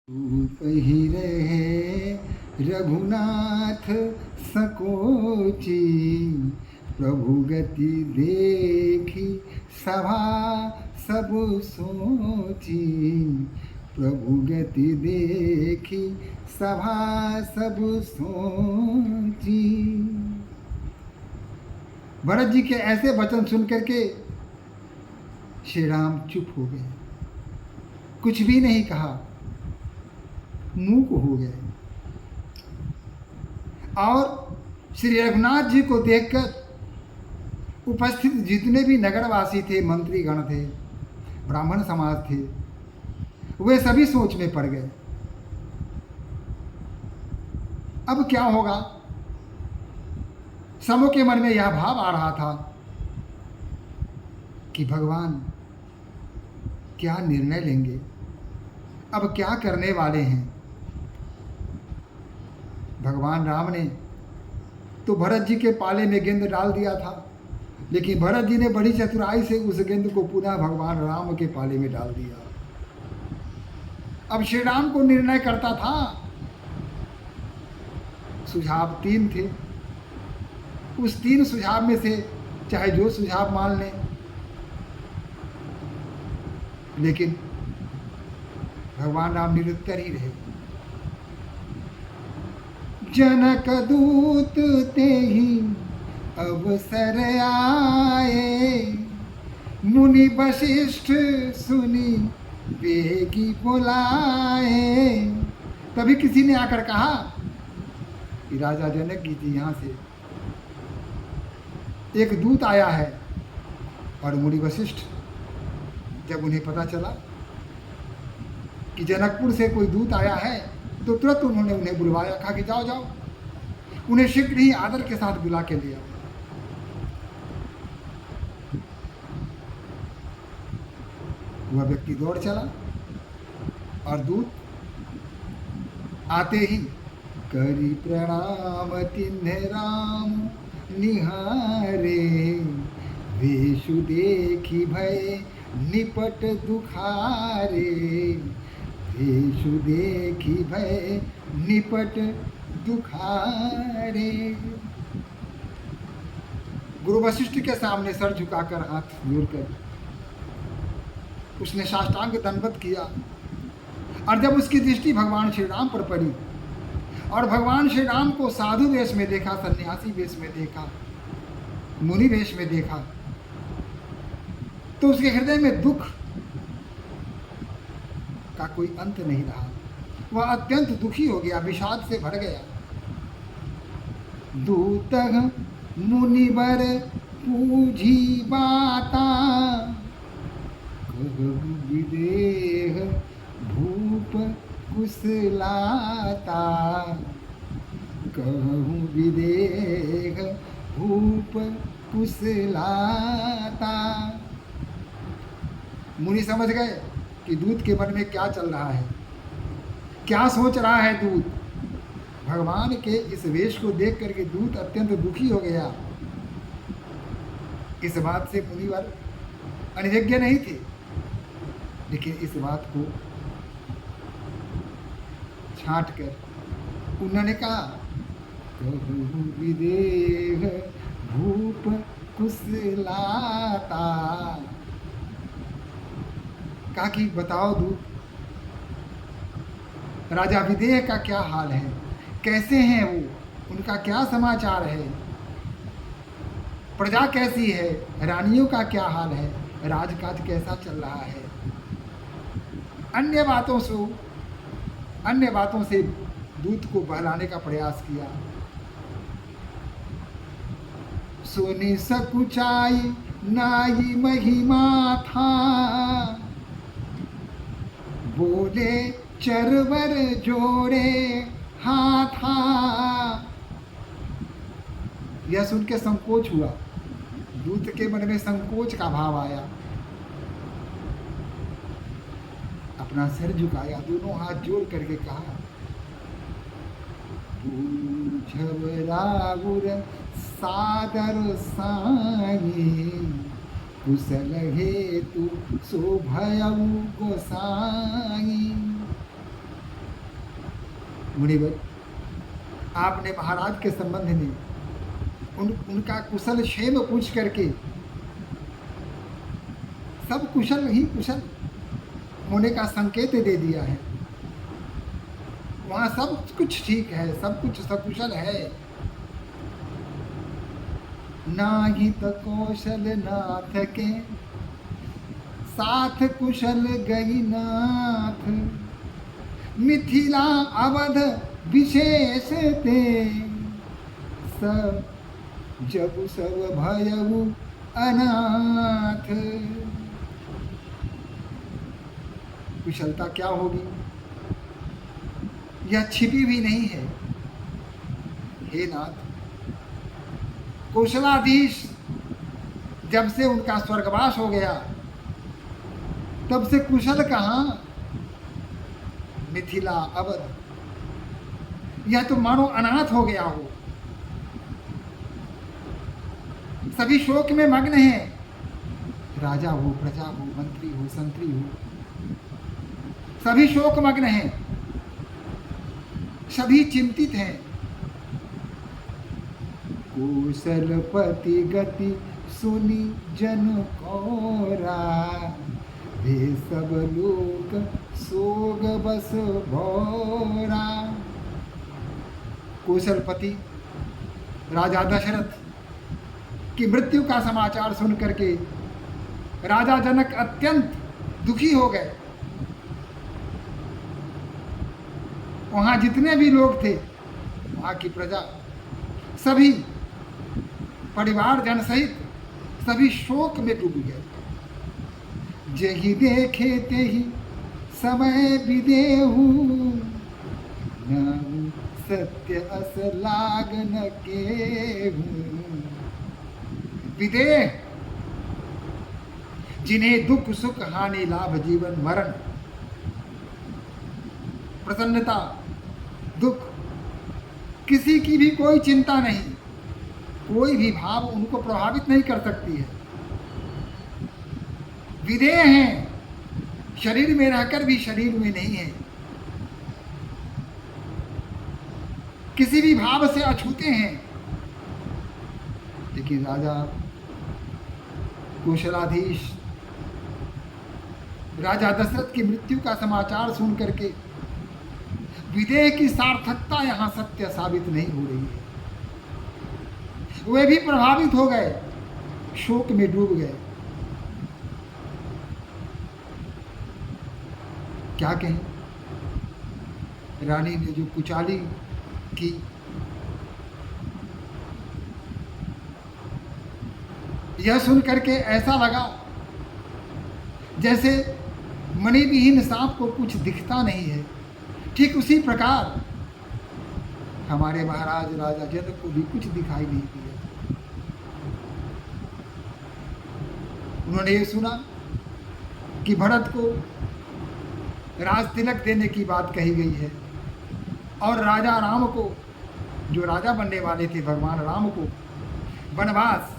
रूप ही रहे रघुनाथ सकोची, प्रभु गति देखी सभा सब सोची, प्रभु गति देखी सभा सब सोची। भरत जी के ऐसे वचन सुन करके श्री राम चुप हो गए, कुछ भी नहीं कहा, मूक हो गए। और श्री रघुनाथ जी को देखकर उपस्थित जितने भी नगरवासी थे, मंत्रीगण थे, ब्राह्मण समाज थे, वे सभी सोच में पड़ गए। अब क्या होगा? सबों के मन में यह भाव आ रहा था कि भगवान क्या निर्णय लेंगे, अब क्या करने वाले हैं। भगवान राम ने तो भरत जी के पाले में गेंद डाल दिया था, लेकिन भरत जी ने बड़ी चतुराई से उस गेंद को पुनः भगवान राम के पाले में डाल दिया। अब श्री राम को निर्णय करता था। सुझाव 3 थे, उस 3 सुझाव में से चाहे जो सुझाव मान लें, लेकिन भगवान राम निरुत्तर ही रहे। जनक दूत ते ही अवसर आए, मुनि वशिष्ठ सुनी वेगी बुलाए। तभी किसी ने आकर कहा कि राजा जनक जी यहाँ से एक दूत आया है। और मुनि वशिष्ठ जब उन्हें पता चला कि जनकपुर से कोई दूत आया है, तो तुरंत उन्होंने उन्हें बुलवाया, कहा कि जाओ जाओ, उन्हें शीघ्र ही आदर के साथ बुला के लिया। वह व्यक्ति दौड़ चला और दूत आते ही करी प्रणाम तिन्ह राम निहारे, वेशु देखी भय निपट दुखारे, वेशु देखी भय निपट दुखारे। गुरु वशिष्ठ के सामने सर झुकाकर हाथ जोड़कर उसने साष्टांग दंडवत किया। और जब उसकी दृष्टि भगवान श्री राम पर पड़ी और भगवान श्री राम को साधु वेश में देखा, सन्यासी वेश में देखा, मुनि वेश में देखा, तो उसके हृदय में दुख का कोई अंत नहीं रहा। वह अत्यंत दुखी हो गया, विषाद से भर गया। दूत मुनिवर पूजी बाता, कहु विदेह भूप कुशलाता, कहु विदेह भूप कुशलाता। मुनि समझ गए कि दूत के मन में क्या चल रहा है, क्या सोच रहा है दूत। भगवान के इस वेश को देख करके दूत अत्यंत दुखी हो गया। इस बात से मुनिवर अनभिज्ञ नहीं थे, लेकिन इस बात को छांट कर उन्होंने कहा, कहु विदेह भूप कुशलाता। कहा कि बताओ दूत, राजा विदेह का क्या हाल है, कैसे हैं वो, उनका क्या समाचार है, प्रजा कैसी है, रानियों का क्या हाल है, राजकाज कैसा चल रहा है। अन्य बातों से दूत को बहलाने का प्रयास किया। सुनि सकुचाई नाई महिमा था, बोले चरवर जोड़े हाथा। यह सुन के संकोच हुआ, दूत के मन में संकोच का भाव आया। अपना सिर झुकाया, दोनों हाथ जोड़ करके कहा, पूछब राउर सादर साई, कुशल हेतु शोभयऊ गोसाई। मुनिवर, आपने महाराज के संबंध में उनका कुशल क्षेम पूछ करके सब कुशल ही कुशल होने का संकेत दे दिया है। वहाँ सब कुछ ठीक है, सब कुछ सकुशल है। नाहित कौशल नाथ के साथ कुशल गई नाथ, मिथिला अवध विशेष ते सब जब सब भयउ अनाथ। कुशलता क्या होगी, यह छिपी भी नहीं है। हे नाथ, कौशलाधीश जब से उनका स्वर्गवास हो गया तब से कुशल कहाँ। मिथिला अवध, यह तो मानो अनाथ हो गया हो। सभी शोक में मग्न हैं, राजा हो, प्रजा हो, मंत्री हो, संतरी हो, सभी शोक मग्न हैं, सभी चिंतित हैं। कौशलपति गति सुनी जन कौरा, वे सब लोग सोग बस भौरा। कौशलपति राजा दशरथ की मृत्यु का समाचार सुन करके राजा जनक अत्यंत दुखी हो गए। वहाँ जितने भी लोग थे, वहाँ की प्रजा, सभी परिवार जन सहित सभी शोक में डूब गए। जेहि देखे तेहि समय विदेहु, नाम सत्य अस लागन केहू। विदेह, जिन्हें दुख सुख हानि लाभ जीवन मरण, प्रसन्नता दुख, किसी की भी कोई चिंता नहीं, कोई भी भाव उनको प्रभावित नहीं कर सकती है। विदेह हैं, शरीर में रहकर भी शरीर में नहीं है, किसी भी भाव से अछूते हैं। लेकिन राजा कौशलाधीश राजा दशरथ की मृत्यु का समाचार सुन करके विदेह की सार्थकता यहाँ सत्य साबित नहीं हो रही है। वे भी प्रभावित हो गए, शोक में डूब गए। क्या कहें, रानी ने जो कुचाली की, यह सुन करके ऐसा लगा जैसे मणिविहीन सांप को कुछ दिखता नहीं है। ठीक उसी प्रकार हमारे महाराज राजा जनक को भी कुछ दिखाई नहीं दिया। उन्होंने ये सुना कि भरत को राज तिलक देने की बात कही गई है और राजा राम को, जो राजा बनने वाले थे भगवान राम को, वनवास,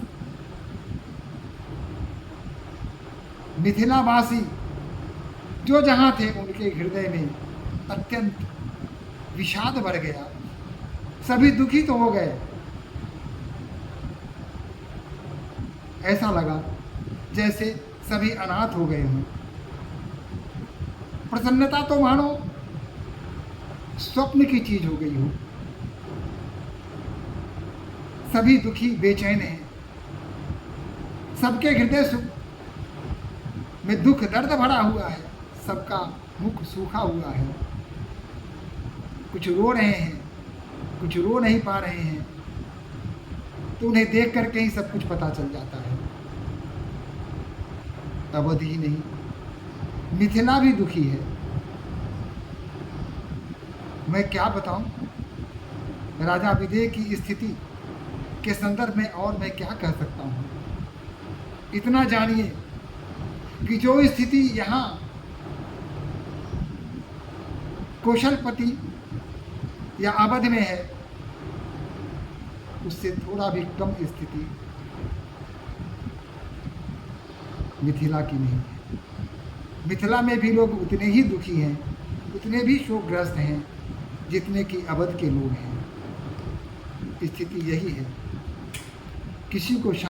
मिथिलावासी जो जहाँ थे उनके हृदय में अत्यंत विषाद भर गया। सभी दुखी तो हो गए। ऐसा लगा जैसे सभी अनाथ हो गए हों। प्रसन्नता तो मानो स्वप्न की चीज हो गई हो। सभी दुखी बेचैन हैं, सबके हृदय में दुख दर्द भरा हुआ है, सबका मुख सूखा हुआ है। कुछ रो रहे हैं, कुछ रो नहीं पा रहे हैं, तो उन्हें देख करके ही सब कुछ पता चल जाता है। अवध ही नहीं, मिथिला भी दुखी है। मैं क्या बताऊं, राजा विदेह की स्थिति के संदर्भ में और मैं क्या कह सकता हूं। इतना जानिए कि जो स्थिति यहाँ कौशलपति या अवध में है, उससे थोड़ा भी कम स्थिति मिथिला की नहीं है। मिथिला में भी लोग उतने ही दुखी हैं, उतने भी शोकग्रस्त हैं, जितने कि अवध के लोग हैं। स्थिति यही है। किसी को